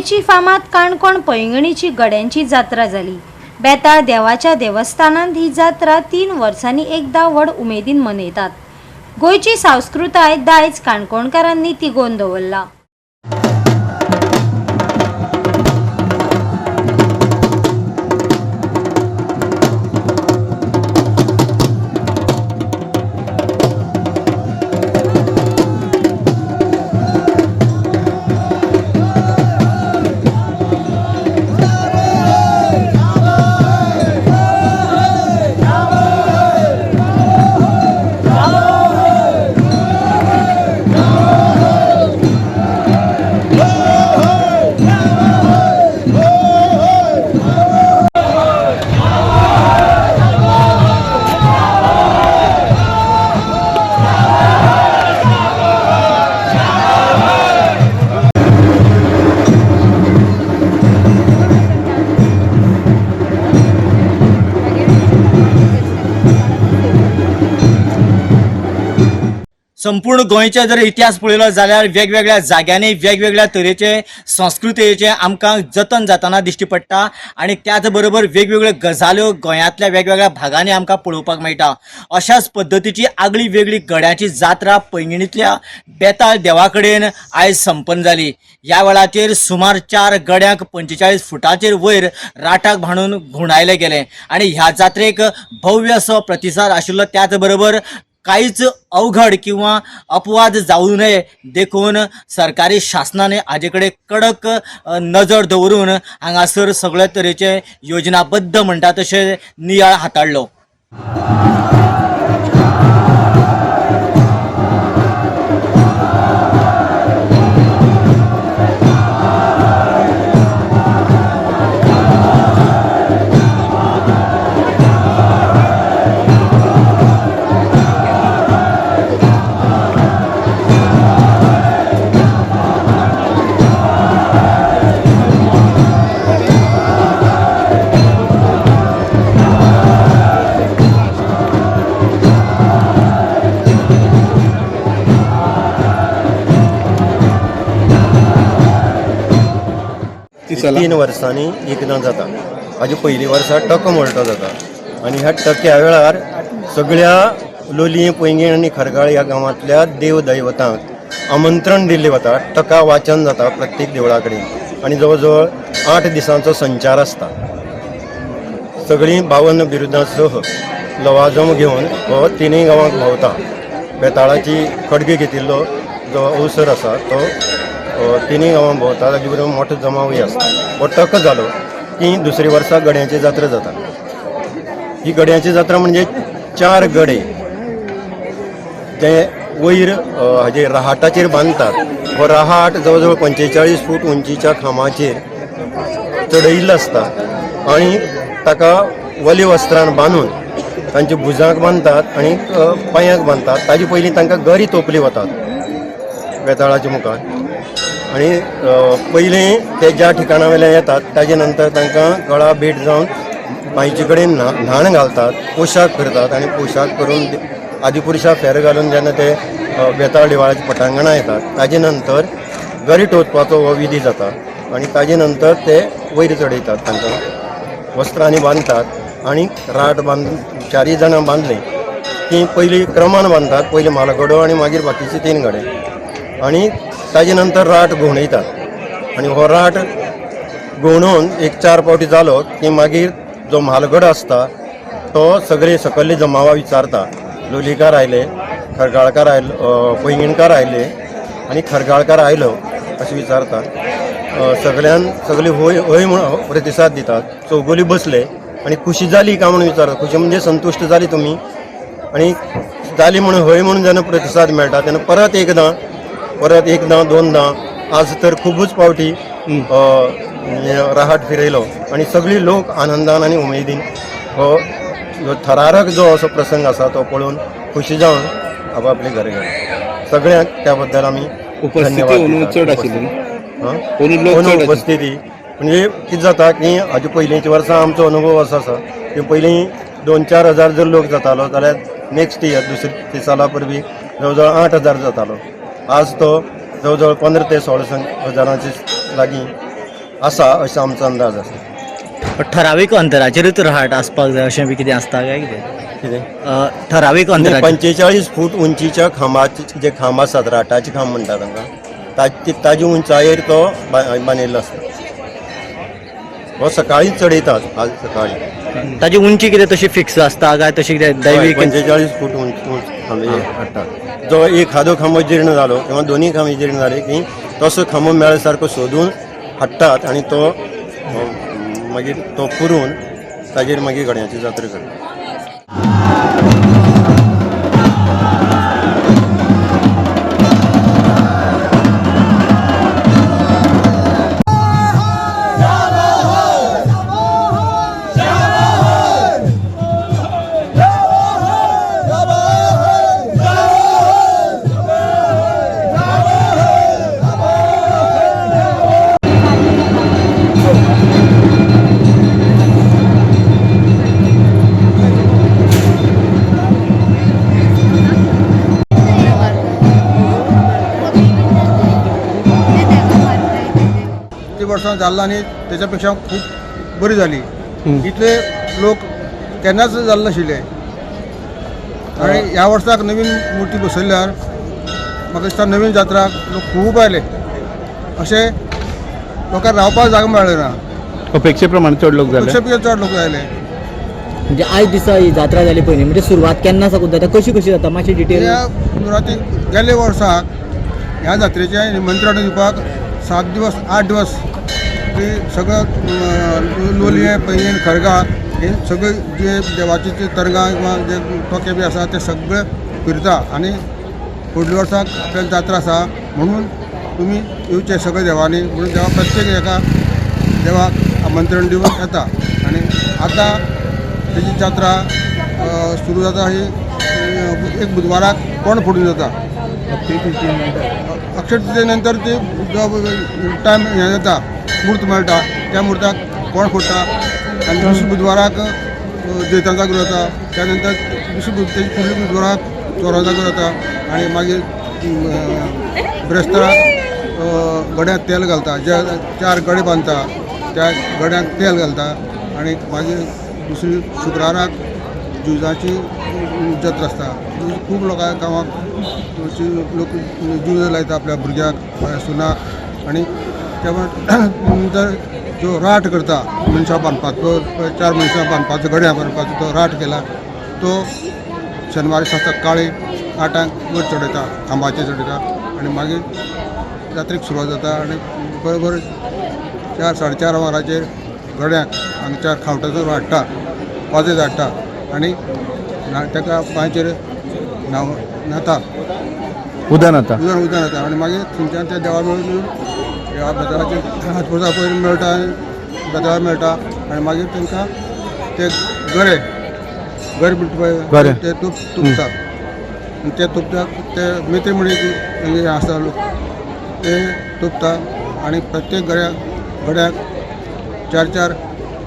गोयची फामाद काणकोण पैंगीणीची गड्यांची जात्रा जाली। बेताळ देवाच्या देवस्थानांत ही जात्रा 3 वर्सांनी एकदा व्हड उमेदीन मनयतात। गोयची संस्कृताय दायज काणकोणकारांनी तिगोवन दवरला। संपूर्ण गोंयचे जर इतिहास पळयलो जाल्यार वेगवेगळ्या जाग्यांनी वेगवेगळ्या तरेचे संस्कृतेचे आमकां जतन जाताना दिश्टी पडटा आणि त्याच बरोबर वेगवेगळ्यो गजाल्यो गोंयांतल्या वेगवेगळ्या भागांनी आमकां पळोवपाक मेळटा। अशाच पद्दतीची आगळी वेगळी गड्याची जात्रा पैंगीणींतल्या बेताळ देवा कडेन आयज संपन्न जाली। ह्या वेळाचेर सुमार 4 गड्यांक 45 फुटांचेर वयर राटाक बांदून घुवडायले गेले आणि ह्या जात्रेक भव्य असो प्रतिसाद आशिल्लो। त्याच बरोबर कांयच अवघड किंवा अपवाद जावं नये देखून सरकारी शासनाने हाजे कडेन कडक नजर दवरून हांगासर सगळे तरेचे योजनाबद्ध म्हणटा तशे नियाळ हाताळ्ळो। तीन वर्सांनी एकदां जाता। हाजे पयली वर्सा टक मोळटो जाता आनी ह्या टक्या वेळार सगळ्या लोलये पैंगीण आनी खरगाळ ह्या गांवांतल्या देव दैवतांक आमंत्रण दिल्लें वता। टका वाचन जाता प्रत्येक देवळा कडेन आनी जवळ जवळ 8 दिसांचो संचार आसता। सगळीं 52 बिरुदांसह लवाजम घेवन हो तिनूय गांवांक भोंवता। बेताळाची खडगी घेतिल्लो जो अवसर आसा तो तिनूय गांवां भोंवता। ताजे बरोबर मोठो जमावूय आसता। हो टक जालो की दुसरे वर्सा गड्यांची जात्रा जाता। ही गड्यांची जात्रा म्हणजे 4 गडे ते वयर हाजे राहाटाचेर बांदतात। हो राहाट जवळ जवळ 45 फूट उंचीच्या खांबाचेर चडयिल्लो आसता आनी ताका वली वस्त्रान बांदून तांच्या भुजांक बांदतात आनी पांयांक बांदतात। ताजे पयलीं तांकां गरी तोपली वतात बेताळाच्या मुखार आनी पयलीं ते ज्या ठिकाणा वयल्यान येतात ताजे नंतर तांकां गळा भेट जावन बांयचे कडेन न्हाण घालतात, पोशाख करतात आनी पोशाख करून आदिपुरुशा फेर घालून जेन्ना ते बेताळ देवळाच्या पटांगणां येतात ताजे नंतर गरी टोचपाचो हो विधी जाता आनी ताजे नंतर ते वयर चडयतात। तांकां वस्त्रांनी बांदतात आनी राट बांदून 4 जाणां बांदले की पयलीं क्रमान बांदतात। पयलीं म्हालगडो आनी मागीर बाकीचे 3 गडे आनी ताजे नंतर राट घुवणयतात आनी हो राट घुवणोवन एक 4 पावटी जालो की मागीर जो म्हालगडो आसता तो सगळे सकयल्ले जमावा विचारता। लोलयेकार आयले, खरगाळकार आयलो, पैंगीणकार आयले आनी खरगाळकार आयलो अशें विचारता। सगळे होय म्हणून प्रतिसाद दितात। चौगुली बसले आनी खुशी जाली काय म्हणून विचारतात। खुशी म्हणजे संतुश्ट जाली तुमी आनी जाली म्हणून हय म्हणून जेन्ना प्रतिसाद मेळटा तेन्ना परत एकदां 2दां आज तर खूबच पावटी राहाट फिरयलो आनी सगळी लोक आनंदान आनी उमेदीन हो थरारक जो असो प्रसंग आसा तो पळोवन खुशी जावन आपापले घरा गेले। सगळ्यांक त्या बद्दल आमी उपस्थिती म्हणजे कितें जाता की हाजे पयलींच्या वर्सा आमचो अनुभव असो आसा की पयलीं 2-4 हजार जर लोक जातालो जाल्यार नेक्स्ट इयर दुसरे साला परबी जवळजवळ 8,000 जातालो। आज तो जवळजवळ 15 ते 16 हजारांचे लागीं आसा अशें आमचो अंदाज आसा. ठरावीक अंतराचेरूच राहाट आसपाक जाय अशें बी कितें आसता काय कितें कितें ठरावीक अंतराचेर 45 फूट उंचीच्या खांबाचे जे खांब आसात राटाचे खांब म्हणटा तांकां ताजी उंचायेर तो बांदिल्लो आसता. हो सकाळी चडयतात आज सकाळी. ताजी उंची कितें तशी फिक्स आसता काय तशी कितें दैवीक 45 फूट उंच खांबे हाडटात. जो एखादो खांबो जीर्ण जालो किंवा दोन्ही खांबे जीर्ण जाले की तसो खांबो मेळ सारको सोदून हाडटात आनी तो मागीर तो पुरून ताजेर मागीर गड्याची जात्रा करतात. वर्सां जाल्ला आनी तेच्या पेक्षा खूब बरी जाली. इतले लोक केन्नाच जाल्ले नाशिल्ले आनी ह्या वर्साक नवीन मुर्ती बसयल्यार म्हाका दिसता नवीन जात्राक लोक खूब आयले. अशें लोकांक रावपाक जागो मेळ्ळो ना. अपेक्षे प्रमाणे चड लोक जाले. पेक्षा चड लोक आयले. म्हणजे आयज दिसा ही जात्रा जाली पळय न्ही, म्हणजे सुरवात केन्ना साकून जाता कशी कशी जाता मातशी डिटेल. ह्या सुरवातीक गेले वर्साक ह्या जात्रेचें निमंत्रण दिवपाक 7 दिवस 8 दिवस ते सगळं लोलये पैंगीण खरगाळ हे सगळे जे देवाचे जे तरंगा किंवा जे टोके बी आसा ते सगळे फिरता आनी फुडल्या वर्साक आपल्याली जात्रा आसा म्हणून तुमी येवचे सगळे देवांनी म्हणून देवा प्रत्येक एका देवाक आमंत्रण दिवन येता. आनी आतां तेजी जात्रा सुरू जाता ही एक बुधवाराक कोण फोडून जाता. अक्षय तृतीये नंतर ते जो टायम हें जाता मूर्त मेळटा त्या मुर्ताक कोण फोडटा आनी दुसऱ्या बुधवाराक जैतां जागो जाता. त्या नंतर तेजे फुडल्या बुधवाराक चोरां जागो जाता आनी मागीर ब्रेस्ताराक गड्यांक तेल घालता. जे 4 गडे बांदता त्या गड्यांक तेल घालता आनी मागीर दुसरी शुक्राराक जुजाची जत्रा आसता. खूब लोकां गांवांक लोक जुज लायता आपल्या भुरग्याक सुनाक आनी त्या नंतर जो राट करता मनशां बांदपाचो 4 मनशां बांदपाचो गड्या बांदपाचो तो राट केला तो शेनवारी सकाळी 8 वयर चडयता खांबाचेर चडयता आनी मागीर जात्रेक सुरवात जाता आनी बरोबर 4 साडे 4 वरांचेर गड्यांक हांगच्या खावटाचो हाडटा वाजत हाडटा आनी ताका पांयचेर न्हाता उदक आता उदक येता आनी मागीर थंयच्यान त्या देवा मेळून ह्या बेताळाचे हातपुजा पयर मेळटा आनी बेताळा मेळटा आनी मागीर तांकां ते गरे म्हणटा पळय ते तुपता आनी ते तुपतात ते मेथी म्हणून हें आसता लोक ते तुपता आनी प्रत्येक गड्याक 4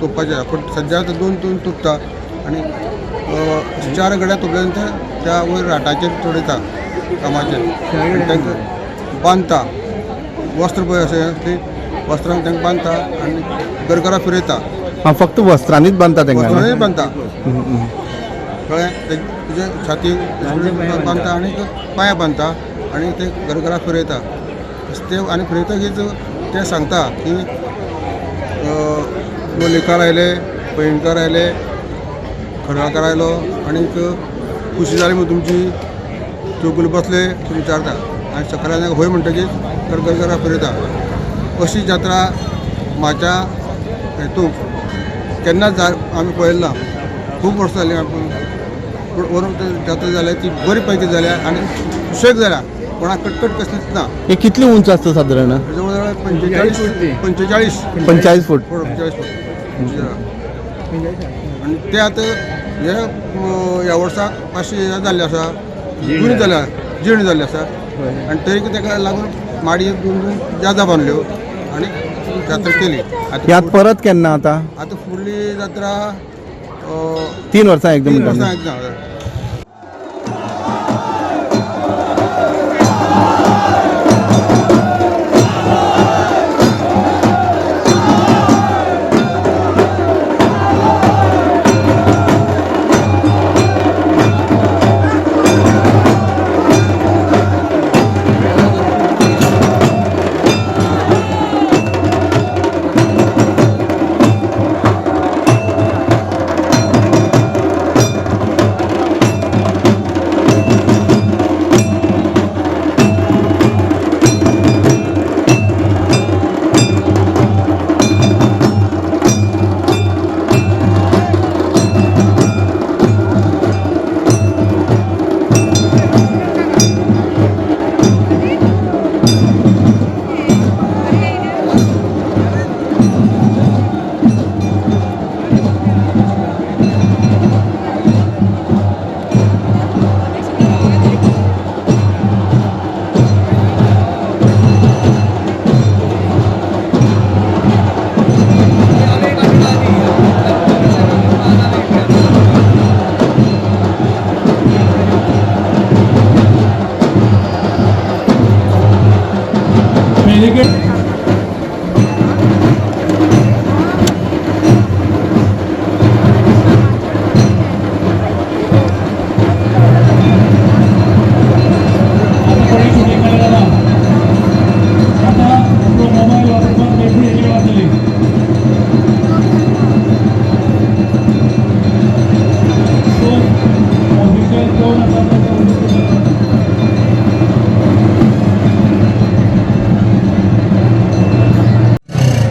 तुपपाचे पूण सद्या 2 तुपता आनी 4 गड्या तुपल्या नंतर त्या वयर राटाचेर चडयता कामाचेर आनी तांकां बांदता. वस्त्र पळय अशें ती वस्त्रांक तांकां बांदता आनी गरगरा फिरयता. फक्त वस्त्रांनीच बांदता तांकां. वस्त्रांनी बांदता कळ्ळें. तेजे छातीक बांदता आनी पांयां बांदता आनी ते गरगरा फिरयता. ते आनी फिरयतकीच ते सांगता की लोलयेकार आयले पैंगीणकार आयले खरगाळकार आयलो आनीक खुशी जाली म्हणून तुमची चौगुल बसले विचारता आनी सकाळी होय म्हणटकीच गरगरा फिरयता. अशी जात्रा म्हाज्या हेतूंक केन्नाच आमी पळयली ना. खूब वर्सां जालीं पूण व्हरून जात्रा जाल्या ती बरी पैकी जाल्या आनी सुशेग जाल्या. कोणाक कटकट कसलीच ना. हे कितली उंच आसता सादारण. जवळ जवळ 45 फूट 45 फूट. आनी ते आतां हे ह्या वर्साक मातशें जाल्लें आसा जुनी जाल्या जीर्ण जाल्लें आसा आनी तरी ताका लागून माडी 2 जादा बांदल्यो आनी जात्रा केली. यात परत केन्ना आतां फुडली जात्रा 3 वर्सां एकदम 3 वर्सां एकदम.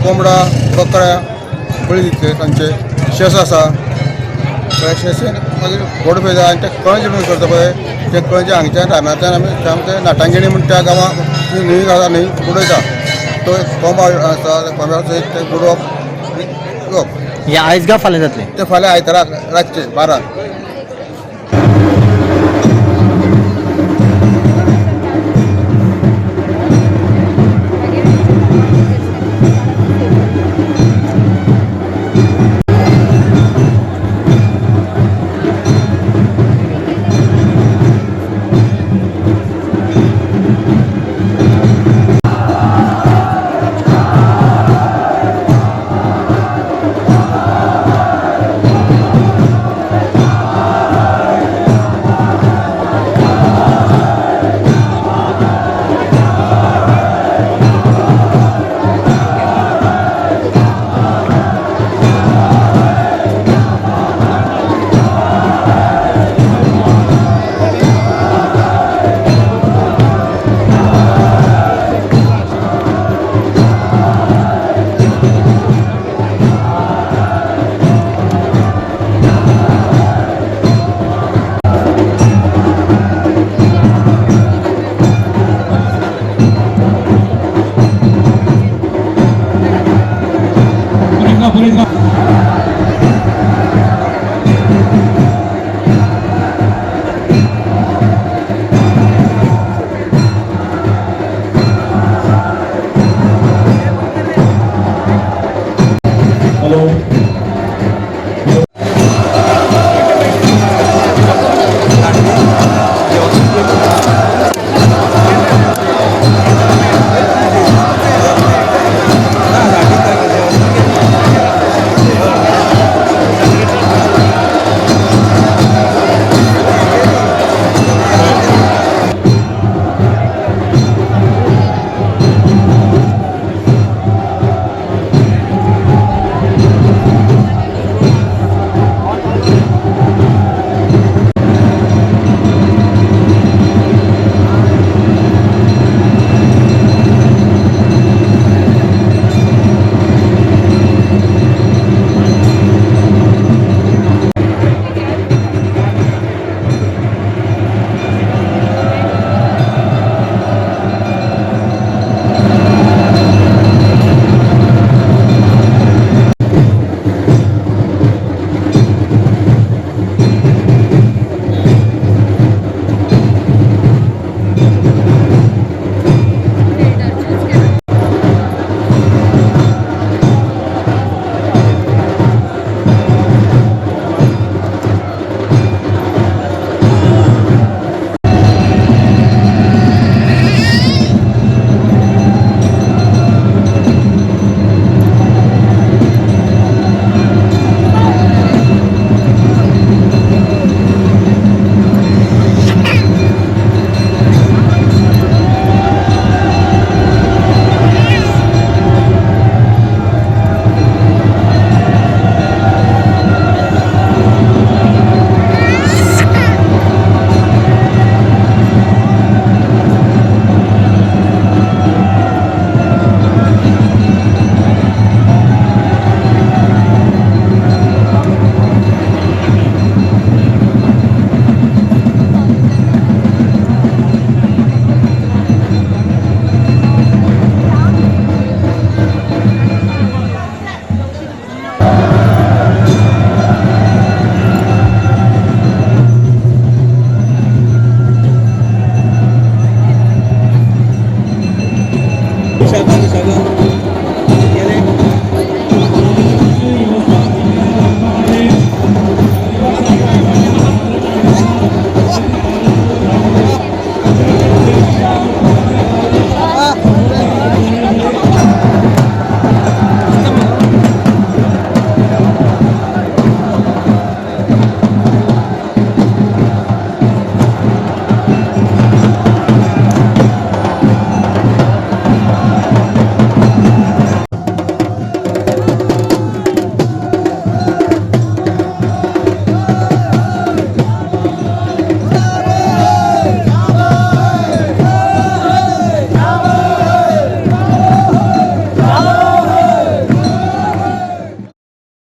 कोंबडा बकऱ्या बळी दितले तांचे शेस आसा कळ्ळें शेसीन मागीर गोड पेज आनी ते कळंजे म्हणून करता पळय ते कळंजे हांगच्यान रानांतल्यान आमी आमचे नाटांगिणी म्हणून त्या गांवांत न्हंय आसा न्हंय बुडयता तो एक कोंब आसा त्या कोंब्या सयत ते बुडोवप हे आयज गा फाल्यां जातलें ते फाल्यां आयताराक रातचे 12